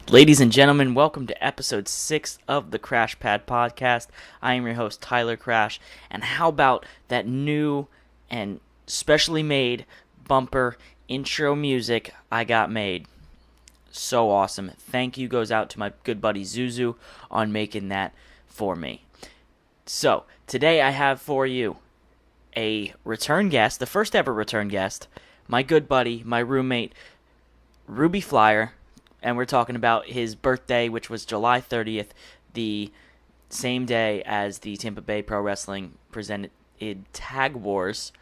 Ladies and gentlemen, welcome to episode 6 of the Crash Pad Podcast. I am your host, Tyler Crash, and how about that new and specially made bumper intro music I got made? So awesome. Thank you goes out to my good buddy Zuzu on making that for me. So, today I have for you a return guest, the first ever return guest, my good buddy, my roommate, Ruby Flyer. And we're talking about his birthday, which was July 30th, the same day as the Tampa Bay Pr Wresting presented Tag Wars.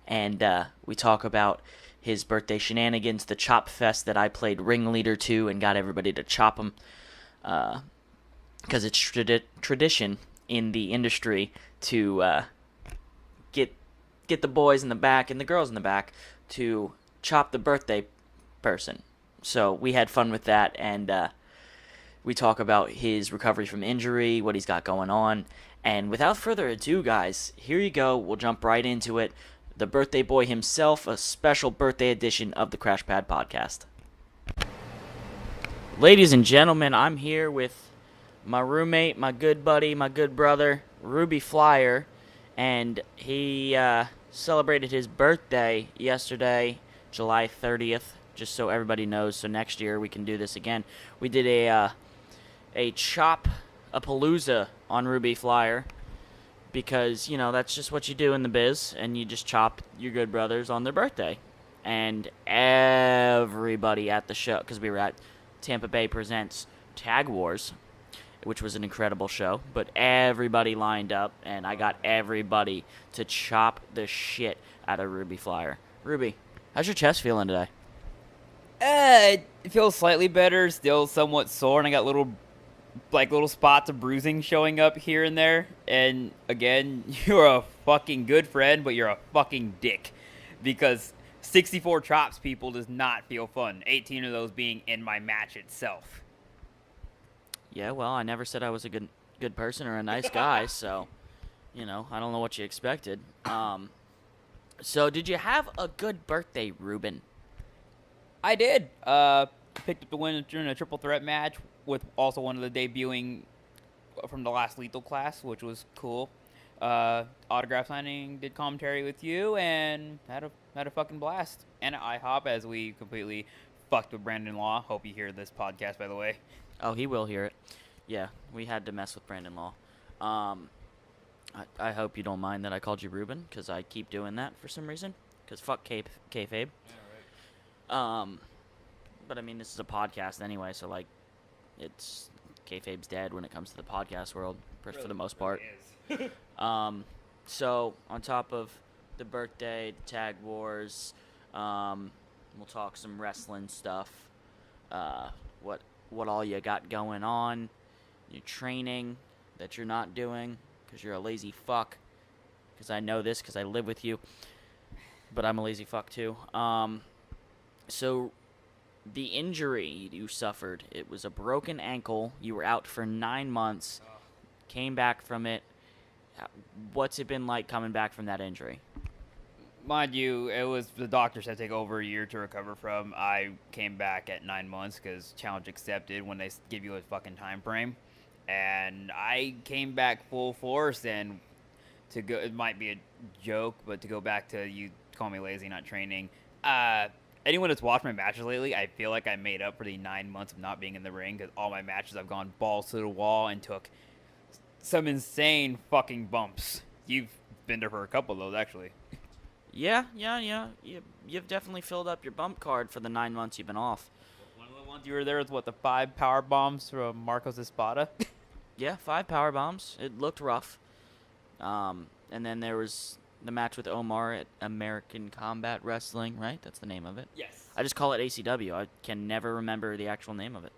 And we talk about his birthday shenanigans, the chop fest that I played ringleader to and got everybody to chop him. Because it's tradition in the industry to get the boys in the back and the girls in the back to chop the birthday person. So we had fun with that, and we talk about his recovery from injury, what he's got going on. And without further ado, guys, here you go. We'll jump right into it. The birthday boy himself, a special birthday edition of the Crash Pad Podcast. Ladies and gentlemen, I'm here with my roommate, my good buddy, my good brother, Ruby Flyer, and he celebrated his birthday yesterday, July 30th. Just so everybody knows, so next year we can do this again. We did a chop-a-palooza on Ruby Flyer because, you know, that's just what you do in the biz, and you just chop your good brothers on their birthday. And everybody at the show, because we were at Tampa Bay Presents Tag Wars, which was an incredible show, but everybody lined up, and I got everybody to chop the shit out of Ruby Flyer. Ruby, how's your chest feeling today? It feels slightly better, still somewhat sore, and I got little spots of bruising showing up here and there. And again, you're a fucking good friend, but you're a fucking dick. Because 64 chops, people, does not feel fun. 18 of those being in my match itself. Yeah, well, I never said I was a good person or a nice guy, so, you know, I don't know what you expected. So did you have a good birthday, Ruben? I did. Picked up the win during a triple threat match with also one of the debuting from the last Lethal class, which was cool. Autograph signing, did commentary with you, and had a fucking blast. And at IHOP as we completely fucked with Brandon Law. Hope you hear this podcast, by the way. Oh, he will hear it. Yeah, we had to mess with Brandon Law. I hope you don't mind that I called you Ruben, because I keep doing that for some reason. Because fuck kayfabe. But I mean, this is a podcast anyway, so like, it's kayfabe's dead when it comes to the podcast world, for the most part. So on top of the birthday, the Tag Wars, we'll talk some wrestling stuff. What all you got going on, your training that you're not doing because you're a lazy fuck. Because I know this because I live with you, but I'm a lazy fuck too. So, the injury you suffered, it was a broken ankle. You were out for 9 months, came back from it. What's it been like coming back from that injury? Mind you, it was the doctor said take over a year to recover from. I came back at 9 months because challenge accepted when they give you a fucking time frame. And I came back full force, and to go, it might be a joke, but to go back to you call me lazy, not training, anyone that's watched my matches lately, I feel like I made up for the 9 months of not being in the ring because all my matches I've gone balls to the wall and took some insane fucking bumps. You've been there for a couple of those, actually. Yeah. You've definitely filled up your bump card for the 9 months you've been off. One of the ones you were there was, the 5 power bombs from Marcos Espada? Yeah, 5 power bombs. It looked rough. And then there was the match with Omar at American Combat Wrestling, right? That's the name of it. Yes. I just call it ACW. I can never remember the actual name of it.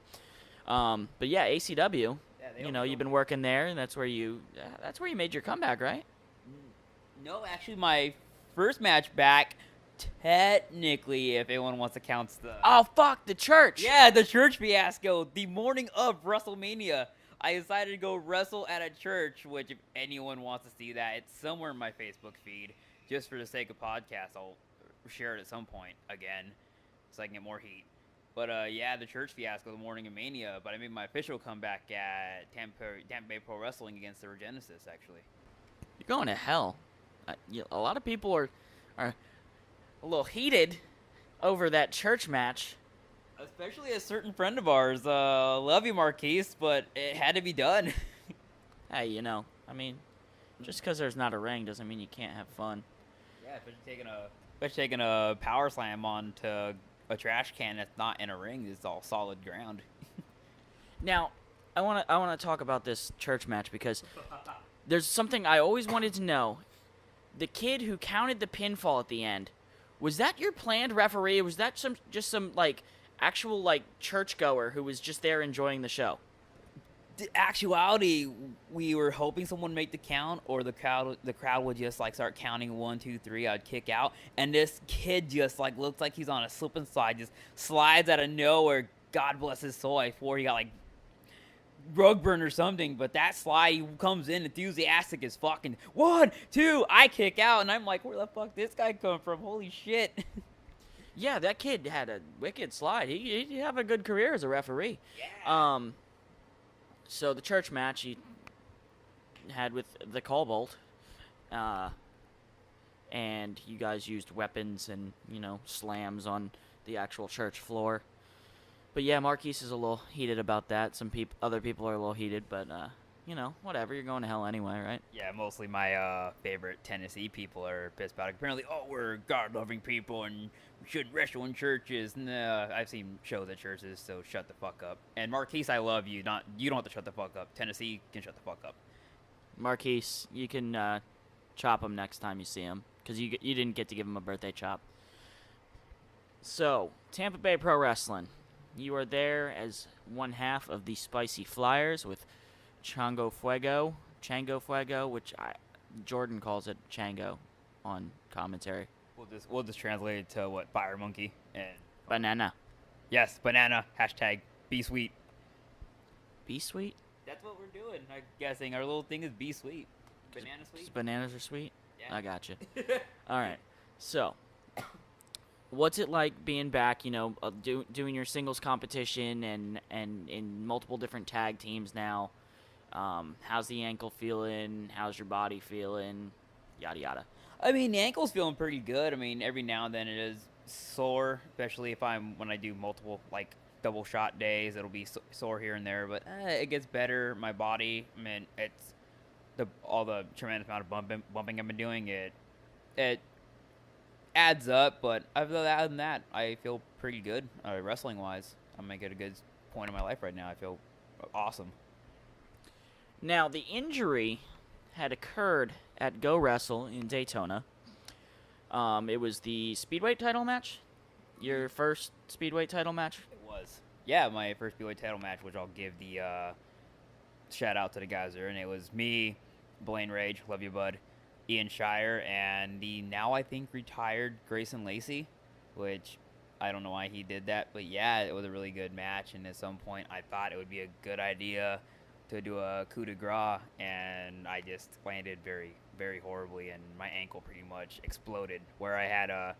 But yeah, ACW. Yeah, you know, you've been working there, and that's where you made your comeback, right? No, actually, my first match back, technically, if anyone wants to count the... Oh, fuck, the church! Yeah, the church fiasco. The morning of WrestleMania, I decided to go wrestle at a church, which if anyone wants to see that, it's somewhere in my Facebook feed. Just for the sake of podcast, I'll share it at some point again, so I can get more heat. But yeah, the church fiasco, the morning of Mania. But I made my official comeback at Tampa Bay Pro Wrestling against the Regenesis, actually. You're going to hell. A lot of people are a little heated over that church match. Especially a certain friend of ours. Love you, Marquise, but it had to be done. Hey, I mean, just because there's not a ring doesn't mean you can't have fun. Yeah, especially taking a power slam onto a trash can that's not in a ring. It's all solid ground. Now, I want to talk about this church match because there's something I always wanted to know. The kid who counted the pinfall at the end, was that your planned referee, or was that just some like actual like churchgoer who was just there enjoying the show? The actuality, we were hoping someone would make the count, or the crowd would just like start counting 1, 2, 3. I'd kick out, and this kid just like looks like he's on a slip and slide, just slides out of nowhere. God bless his soul. I swore he got like rug burn or something, but that slide, he comes in enthusiastic as fucking 1, 2. I kick out, and I'm like, where the fuck this guy come from? Holy shit. Yeah, that kid had a wicked slide. He'd have a good career as a referee. Yeah. So the church match he had with the Cobalt, and you guys used weapons and slams on the actual church floor. But yeah, Marquise is a little heated about that. Other people are a little heated, but whatever. You're going to hell anyway, right? Yeah, mostly my favorite Tennessee people are pissed about it. Apparently, we're God-loving people and we shouldn't wrestle in churches. Nah, I've seen shows at churches, so shut the fuck up. And Marquise, I love you. You don't have to shut the fuck up. Tennessee can shut the fuck up. Marquise, you can chop him next time you see him, because you didn't get to give him a birthday chop. So, Tampa Bay Pro Wrestling. You are there as one half of the Spicy Flyers with Chango Fuego, which Jordan calls it Chango on commentary. We'll just translate it to what, Fire Monkey and Banana. Yes, banana. Hashtag be sweet. Be sweet? That's what we're doing. I'm guessing our little thing is be sweet. Banana sweet. Bananas are sweet. Yeah. I got you. All right. So, what's it like being back? Doing your singles competition and in multiple different tag teams now. How's the ankle feeling? How's your body feeling? Yada yada. I mean, the ankle's feeling pretty good. I mean, every now and then it is sore, especially when I do multiple like double shot days. It'll be sore here and there, but it gets better. My body, I mean, it's all the tremendous amount of bumping I've been doing. It adds up, but other than that, I feel pretty good wrestling wise. I'm at a good point in my life right now. I feel awesome. Now, the injury had occurred at Go Wrestle in Daytona. It was the Speedweight title match? Your first Speedweight title match? It was. Yeah, my first Speedweight title match, which I'll give the shout out to the guys there. And it was me, Blaine Rage, love you, bud, Ian Shire, and the now I think retired Grayson Lacey, which I don't know why he did that. But yeah, it was a really good match. And at some point, I thought it would be a good idea to do a coup de grace, and I just landed very, very horribly, and my ankle pretty much exploded, where I had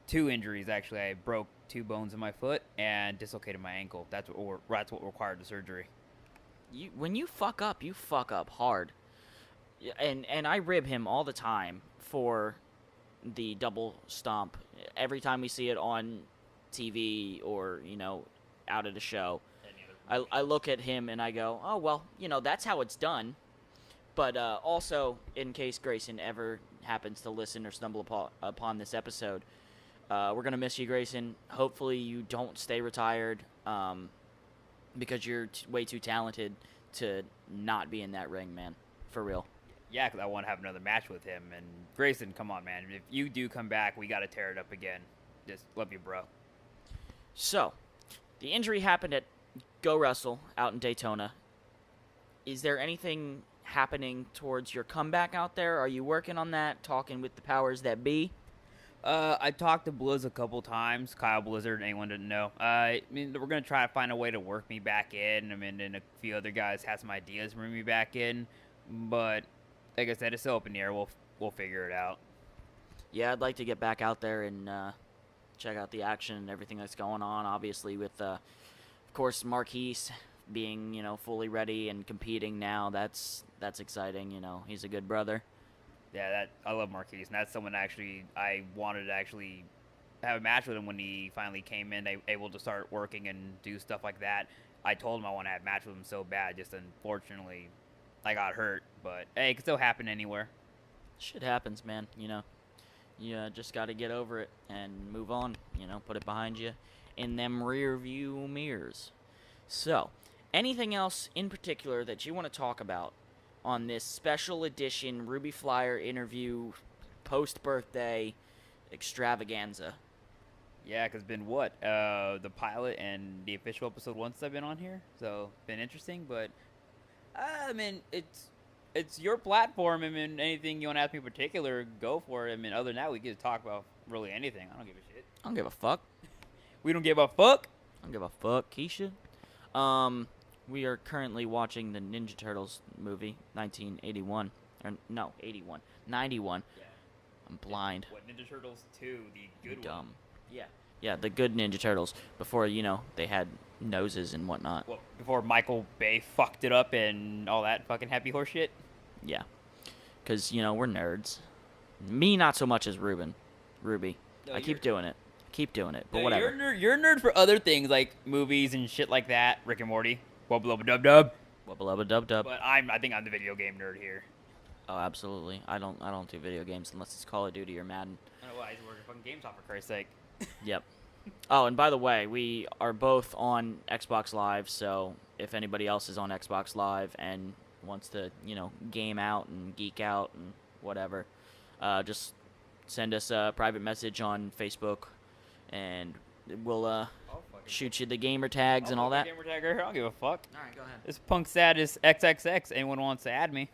2 injuries, actually. I broke 2 bones in my foot and dislocated my ankle. That's what required the surgery. When you fuck up hard. And I rib him all the time for the double stomp. Every time we see it on TV or, out at a show, I look at him and I go, oh, well, that's how it's done. But also, in case Grayson ever happens to listen or stumble upon this episode, we're going to miss you, Grayson. Hopefully you don't stay retired because you're way too talented to not be in that ring, man. For real. Yeah, because I want to have another match with him. And Grayson, come on, man. If you do come back, we got to tear it up again. Just love you, bro. So, the injury happened at Go Wrestle out in Daytona. Is there anything happening towards your comeback out there? Are you working on that, talking with the powers that be? I talked to Blizz a couple times. Kyle Blizzard, anyone didn't know. I mean, we're going to try to find a way to work me back in. I mean, and a few other guys have some ideas to bring me back in. But, like I said, it's still up in the air. We'll figure it out. Yeah, I'd like to get back out there and check out the action and everything that's going on. Obviously, with of course Marquise being fully ready and competing now, that's exciting. He's a good brother. Yeah, I love Marquise, and that's someone I wanted to actually have a match with him when he finally came in, able to start working and do stuff like that. I told him I want to have a match with him so bad, just unfortunately, I got hurt. But hey, it could still happen anywhere. Shit happens, man. You just got to get over it and move on. Put it behind you in them rear view mirrors. So, anything else in particular that you want to talk about on this special edition Ruby Flyer interview post-birthday extravaganza? Yeah, because been what? The pilot and the official episode once I've been on here, so been interesting. But I mean, it's your platform. I mean, anything you want to ask me in particular, go for it. I mean, other than that, we get to talk about really anything. I don't give a shit. I don't give a fuck. We don't give a fuck. I don't give a fuck, Keisha. We are currently watching the Ninja Turtles movie, 1981. Or, no, 81. 91. Yeah. I'm blind. What, Ninja Turtles 2, the good Dumb. one? Yeah. Yeah, the good Ninja Turtles. Before, they had noses and whatnot. Well, before Michael Bay fucked it up and all that fucking happy horse shit? Yeah. Because, we're nerds. Me, not so much as Ruby. No, I keep doing it. But no, whatever. You're a nerd for other things like movies and shit like that. Rick and Morty. Wubba lubba dub dub. Wubba lubba dub dub. But I think I'm the video game nerd here. Oh, absolutely. I don't do video games unless it's Call of Duty or Madden. I don't know why I just work at fucking GameStop for Christ's sake. Yep. Oh, and by the way, we are both on Xbox Live, so if anybody else is on Xbox Live and wants to, game out and geek out and whatever, just send us a private message on Facebook, and we'll shoot you the gamer tags and all that. Gamer tag right here. I don't give a fuck. All right, go ahead. This punk status XXX. Anyone wants to add me?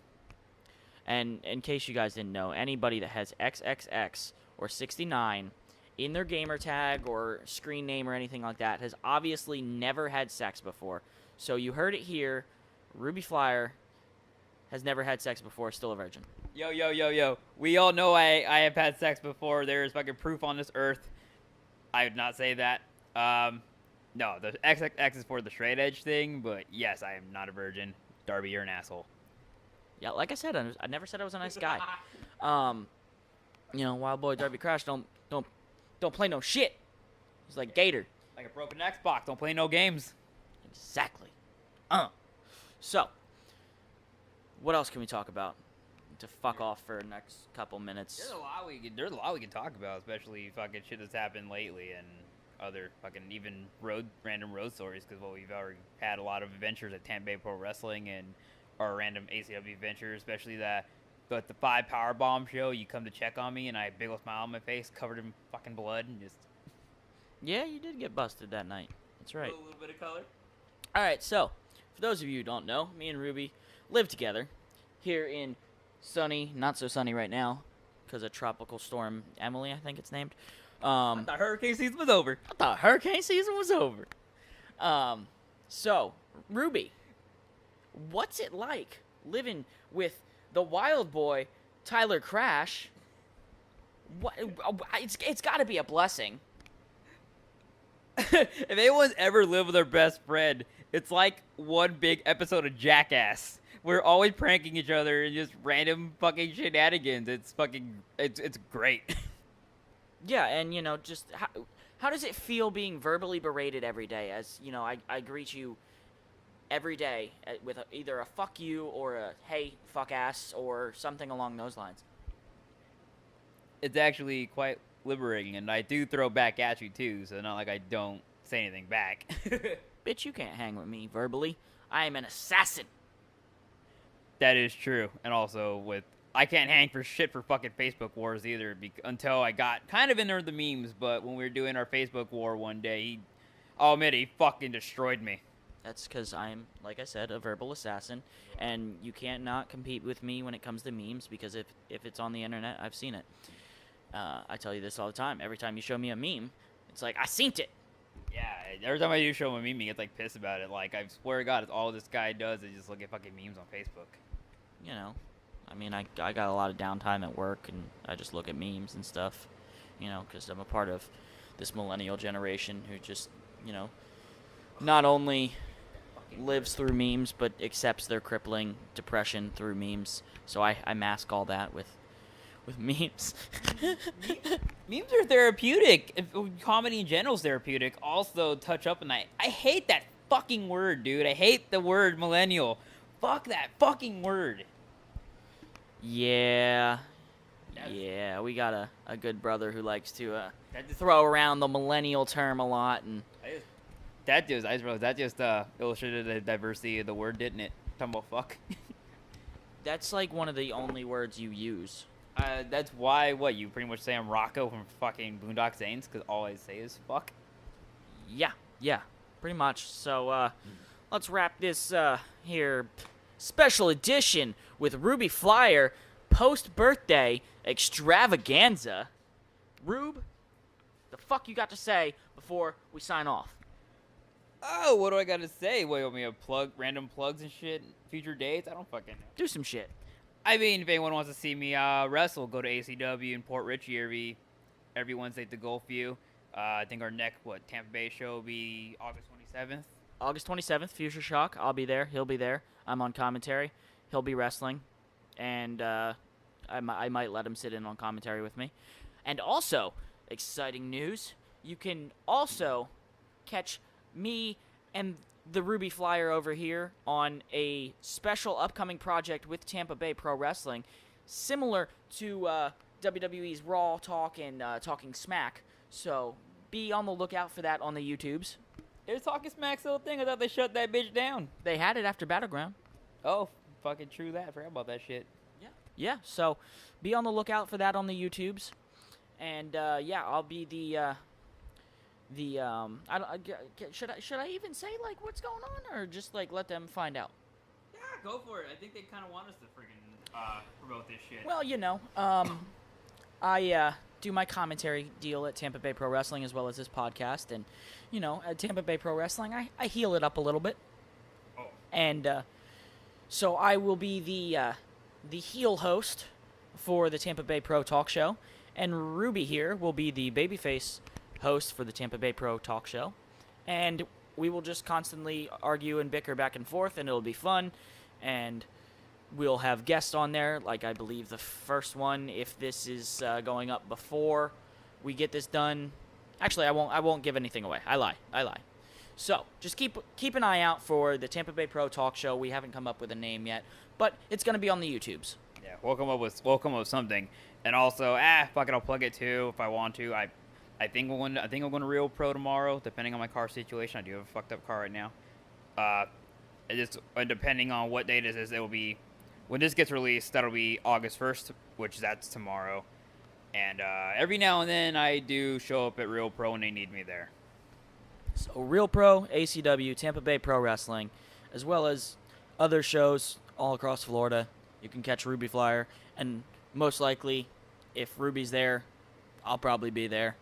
And in case you guys didn't know, anybody that has XXX or 69 in their gamer tag or screen name or anything like that has obviously never had sex before. So you heard it here. Ruby Flyer has never had sex before, still a virgin. Yo. We all know I have had sex before. There is fucking proof on this earth. I would not say that. No, the XXX is for the straight edge thing, but yes, I am not a virgin. Darby, you're an asshole. Yeah, like I said, I never said I was a nice guy. Wild boy Darby Crash don't play no shit. He's like Gator. Like a broken Xbox, don't play no games. Exactly. So, what else can we talk about to fuck off for the next couple minutes? There's a lot we can talk about, especially fucking shit that's happened lately and other fucking even random road stories, because we've already had a lot of adventures at Tampa Bay Pr Wresting and our random ACW adventures, especially the 5 Powerbomb show. You come to check on me and I had a big old smile on my face, covered in fucking blood, and just... Yeah, you did get busted that night. That's right. A little bit of color. Alright, so, for those of you who don't know, me and Ruby live together here in sunny, not so sunny right now, because of Tropical Storm Emily, I think it's named. I thought hurricane season was over. So, Ruby, what's it like living with the wild boy, Tyler Crash? It's got to be a blessing. If anyone's ever lived with their best friend, it's like one big episode of Jackass. We're always pranking each other and just random fucking shenanigans. It's great. Yeah, and just how does it feel being verbally berated every day? As I greet you every day with either a fuck you or a hey fuck ass or something along those lines. It's actually quite liberating, and I do throw back at you too, so not like I don't say anything back. Bitch, you can't hang with me verbally. I am an assassin. That is true, and also I can't hang for shit for fucking Facebook wars either, until I got kind of into the memes, but when we were doing our Facebook war one day, I'll admit he fucking destroyed me. That's because I'm, like I said, a verbal assassin, and you can't not compete with me when it comes to memes, because if it's on the internet, I've seen it. I tell you this all the time. Every time you show me a meme, it's like, I seen it. Yeah, every time I do show him a meme, he gets like pissed about it. Like, I swear to God, it's all this guy does is just look at fucking memes on Facebook. I mean, I got a lot of downtime at work, and I just look at memes and stuff. because I'm a part of this millennial generation who just, not only lives through memes but accepts their crippling depression through memes. So I mask all that with memes. Memes are therapeutic. Comedy in general is therapeutic. Also, touch up on that. I hate that fucking word, dude. I hate the word millennial. Fuck that fucking word. Yeah, we got a good brother who likes to throw around the millennial term a lot, and that just illustrated the diversity of the word, didn't it? Talking about fuck. That's like one of the only words you use. That's why you pretty much say I'm Rocco from fucking Boondock Saints, because all I say is fuck. Yeah, pretty much. So let's wrap this here special edition with Ruby Flyer post-birthday extravaganza. Rube, the fuck you got to say before we sign off? Oh, what do I got to say? What, you want me to plug random plugs and shit? Future dates? I don't fucking know. Do some shit. I mean, if anyone wants to see me wrestle, go to ACW in Port Richey every Wednesday at the Gulfview. I think our next Tampa Bay show will be August 27th. August 27th, Future Shock. I'll be there. He'll be there. I'm on commentary. He'll be wrestling, and I might let him sit in on commentary with me. And also, exciting news, you can also catch me and the Ruby Flyer over here on a special upcoming project with Tampa Bay Pro Wrestling, similar to WWE's Raw Talk and Talking Smack. So be on the lookout for that on the YouTubes. Is Talking Smack still a thing? I thought they shut that bitch down. They had it after Battleground. Oh, fucking true that. I forgot about that shit. Yeah, so be on the lookout for that on the YouTubes. And I'll be should I even say like what's going on, or just like let them find out? Yeah, go for it. I think they kind of want us to freaking promote this shit. Well, I do my commentary deal at Tampa Bay Pro Wrestling as well as this podcast, and at Tampa Bay Pro Wrestling I heal it up a little bit. Oh. And so I will be the heel host for the Tampa Bay Pro Talk Show, and Ruby here will be the babyface host for the Tampa Bay Pro Talk Show, and we will just constantly argue and bicker back and forth, and it'll be fun, and we'll have guests on there, like I believe the first one, if this is going up before we get this done. Actually, I won't give anything away. I lie. So just keep an eye out for the Tampa Bay Pro Talk Show. We haven't come up with a name yet, but it's going to be on the YouTubes. Yeah, we'll come up with something. And also, fuck it, I'll plug it too if I want to. I think I'm going to Real Pro tomorrow, depending on my car situation. I do have a fucked up car right now. Depending on what date it is, it will be when this gets released. That'll be August 1st, which that's tomorrow. And every now and then, I do show up at Real Pro when they need me there. So Real Pro, ACW, Tampa Bay Pro Wrestling, as well as other shows all across Florida. You can catch Ruby Flyer, and most likely, if Ruby's there, I'll probably be there.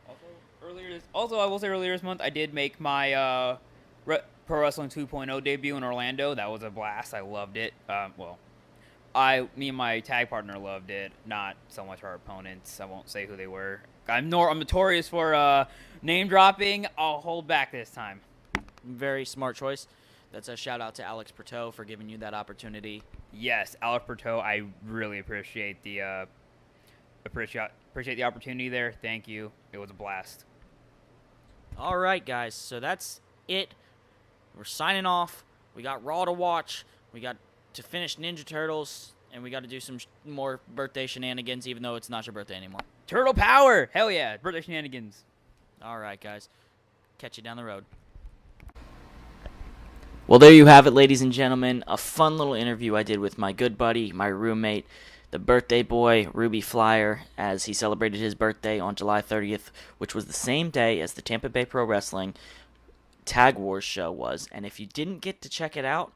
Also, I will say earlier this month, I did make my Pro Wrestling 2.0 debut in Orlando. That was a blast. I loved it. Me and my tag partner loved it. Not so much our opponents. I won't say who they were. I'm notorious for name dropping. I'll hold back this time. Very smart choice. That's a shout out to Alex Pertot for giving you that opportunity. Yes, Alex Pertot. I really appreciate the opportunity there. Thank you. It was a blast. All right, guys. So that's it. We're signing off. We got Raw to watch. We got to finish Ninja Turtles, and we got to do some more birthday shenanigans, even though it's not your birthday anymore. Turtle power! Hell yeah! Birthday shenanigans. All right, guys. Catch you down the road. Well, there you have it, ladies and gentlemen. A fun little interview I did with my good buddy, my roommate, the birthday boy, Ruby Flyer, as he celebrated his birthday on July 30th, which was the same day as the Tampa Bay Pro Wrestling Tag Wars show was. And if you didn't get to check it out,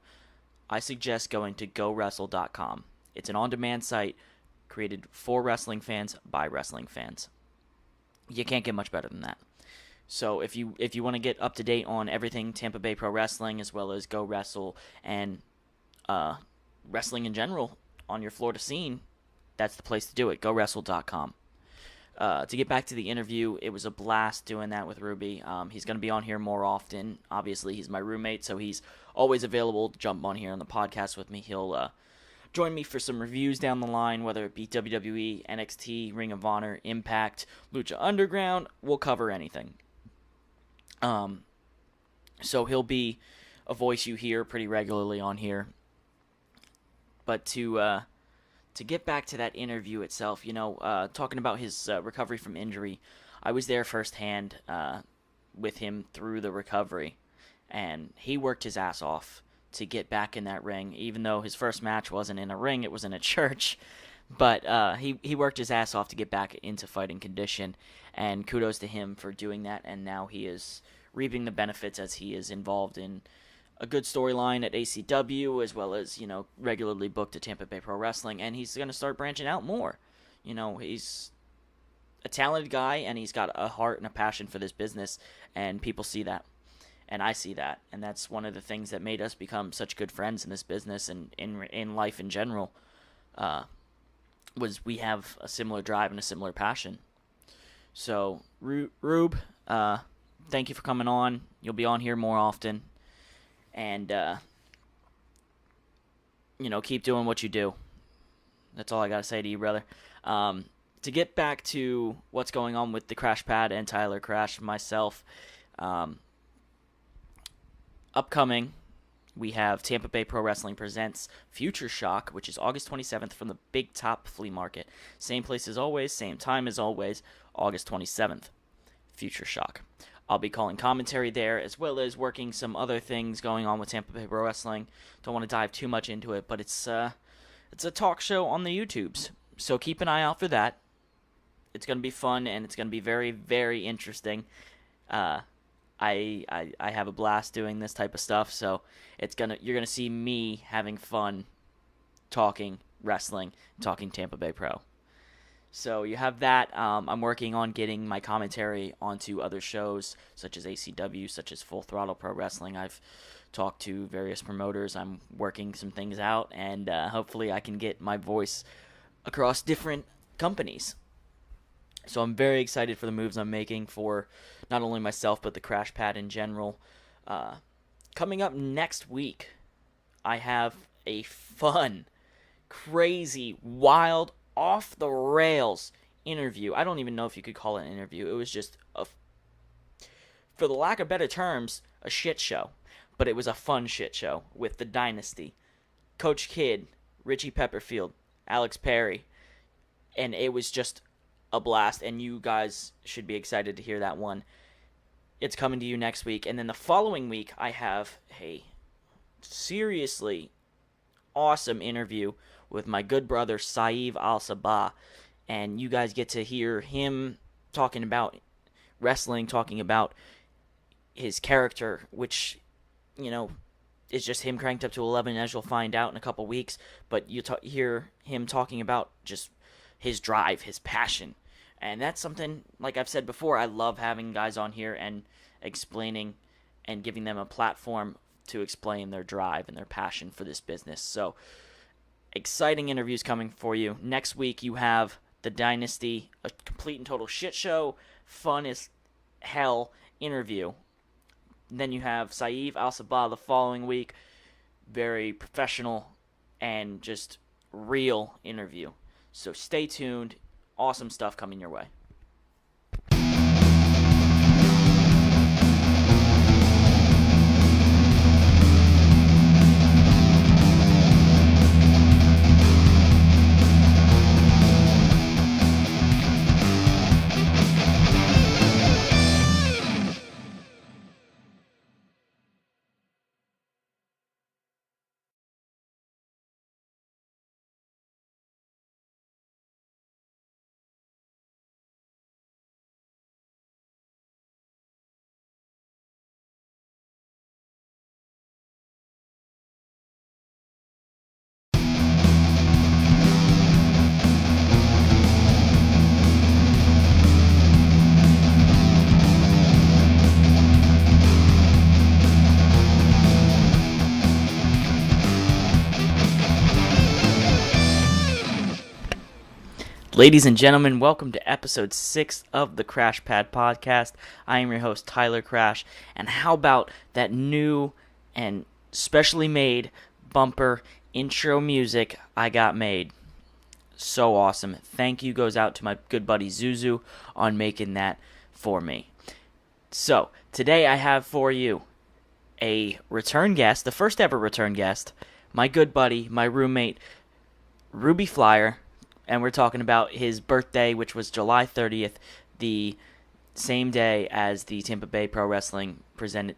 I suggest going to GoWrestle.com. It's an on-demand site created for wrestling fans by wrestling fans. You can't get much better than that. So if you want to get up to date on everything Tampa Bay Pro Wrestling, as well as Go Wrestle and wrestling in general on your Florida scene, that's the place to do it. GoWrestle.com. To get back to the interview, it was a blast doing that with Ruby. He's going to be on here more often. Obviously, he's my roommate, so he's always available to jump on here on the podcast with me. He'll join me for some reviews down the line, whether it be WWE, NXT, Ring of Honor, Impact, Lucha Underground. We'll cover anything. So he'll be a voice you hear pretty regularly on here. But to get back to that interview itself, talking about his recovery from injury, I was there firsthand with him through the recovery, and he worked his ass off to get back in that ring, even though his first match wasn't in a ring, it was in a church. But he worked his ass off to get back into fighting condition, and kudos to him for doing that, and now he is reaping the benefits as he is involved in a good storyline at ACW, as well as, regularly booked at Tampa Bay Pro Wrestling, and he's going to start branching out more. He's a talented guy, and he's got a heart and a passion for this business, and people see that, and I see that, and that's one of the things that made us become such good friends in this business and in life in general, was we have a similar drive and a similar passion. So, Rube, thank you for coming on. You'll be on here more often. And, keep doing what you do. That's all I got to say to you, brother. To get back to what's going on with the Crash Pad and Tyler Crash, myself, upcoming, we have Tampa Bay Pro Wrestling presents Future Shock, which is August 27th from the Big Top Flea Market. Same place as always, same time as always, August 27th. Future Shock. I'll be calling commentary there, as well as working some other things going on with Tampa Bay Pro Wrestling. Don't want to dive too much into it, but it's a talk show on the YouTubes, so keep an eye out for that. It's going to be fun, and it's going to be very, very interesting. I have a blast doing this type of stuff, so you're gonna see me having fun talking wrestling, talking Tampa Bay Pro. So you have that. I'm working on getting my commentary onto other shows, such as ACW, such as Full Throttle Pro Wrestling. I've talked to various promoters. I'm working some things out, and hopefully I can get my voice across different companies. So I'm very excited for the moves I'm making for not only myself, but the Crash Pad in general. Coming up next week, I have a fun, crazy, wild, off-the-rails interview. I don't even know if you could call it an interview. It was just, for the lack of better terms, a shit show. But it was a fun shit show with the Dynasty. Coach Kidd, Richie Pepperfield, Alex Perry. And it was just a blast, and you guys should be excited to hear that one. It's coming to you next week. And then the following week, I have a seriously awesome interview with my good brother Saeed Al-Sabah, and you guys get to hear him talking about wrestling, talking about his character, which, is just him cranked up to 11, as you'll find out in a couple weeks, but you hear him talking about just his drive, his passion, and that's something, like I've said before, I love having guys on here and explaining and giving them a platform to explain their drive and their passion for this business. So, exciting interviews coming for you. Next week, you have the Dynasty, a complete and total shit show, fun as hell interview. Then you have Saeed Al-Sabah the following week, very professional and just real interview. So stay tuned. Awesome stuff coming your way. Ladies and gentlemen, welcome to episode 6 of the Crash Pad Podcast. I am your host, Tyler Crash, and how about that new and specially made bumper intro music I got made? So awesome. Thank you goes out to my good buddy Zuzu on making that for me. So, today I have for you a return guest, the first ever return guest, my good buddy, my roommate, Ruby Flyer, and we're talking about his birthday, which was July 30th, the same day as the Tampa Bay Pro Wrestling presented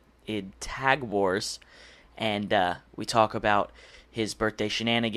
Tag Wars, and we talk about his birthday shenanigans.